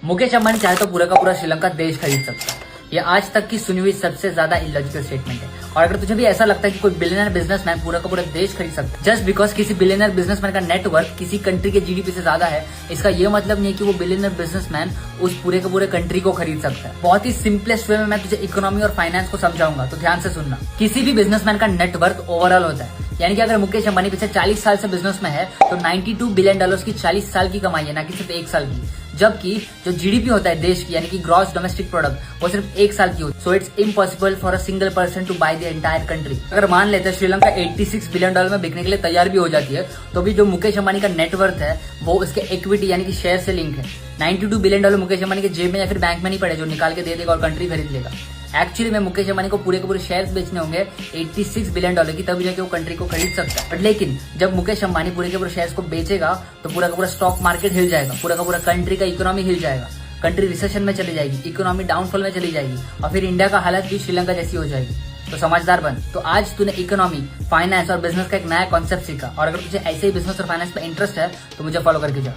मुकेश अंबानी चाहे तो पूरा का पूरा श्रीलंका देश खरीद सकता है। ये आज तक की सुनी हुई सबसे ज्यादा इलॉजिकल स्टेटमेंट है। और अगर तुझे भी ऐसा लगता है कि कोई बिलियनर बिजनेसमैन पूरा का पूरा देश खरीद सकता है जस्ट बिकॉज किसी बिलियनर बिजनेसमैन का नेटवर्क किसी कंट्री के जीडीपी से ज्यादा है, इसका ये मतलब नहीं है कि वो बिलियनर बिजनेसमैन उस पूरे के पूरे कंट्री को खरीद सकता है। बहुत ही सिंपलेस्ट वे में मैं तुझे इकोनॉमी और फाइनेंस को समझाऊंगा, तो ध्यान से सुनना। किसी भी बिजनेसमैन का नेटवर्क ओवरऑल होता है, यानी कि अगर मुकेश अंबानी पिछले 40 साल से बिजनेस में है तो 92 बिलियन डॉलर्स की 40 साल की कमाई है, ना कि सिर्फ 1 साल की। जबकि जो जीडीपी होता है देश की, यानी कि ग्रॉस डोमेस्टिक प्रोडक्ट, वो सिर्फ 1 साल की होती है। So it's impossible for a single person to buy the entire country. अगर मान लेते हैं श्रीलंका 86 बिलियन डॉलर में बिकने के लिए तैयार भी हो जाती है, तो भी जो मुकेश अंबानी का नेटवर्थ है वो उसके इक्विटी यानी कि शेयर से लिंक है। 92 बिलियन डॉलर मुकेश अंबानी के जेब में या फिर बैंक में नहीं पड़े जो निकाल के दे देगा और कंट्री खरीद लेगा। एक्चुअली में मुकेश अंबानी को पूरे के पूरे शेयर्स बेचने होंगे 86 बिलियन डॉलर की, तभी जाके वो कंट्री को खरीद सकता है। बट लेकिन जब मुकेश अंबानी पूरे के पूरे शेयर्स को बेचेगा तो पूरा का पूरा स्टॉक मार्केट हिल जाएगा, पूरा का पूरा कंट्री का इकोनॉमी हिल जाएगा, कंट्री रिसेशन में चली जाएगी, इकोनॉमी डाउनफॉल में चली जाएगी और फिर इंडिया का हालत भी श्रीलंका जैसी हो जाएगी। तो समझदार बन। तो आज तूने इकोनॉमी, फाइनेंस और बिजनेस का एक नया कॉन्सेप्ट सीखा, और अगर तुझे ऐसे ही बिजनेस और फाइनेंस में इंटरेस्ट है तो मुझे फॉलो करके जा।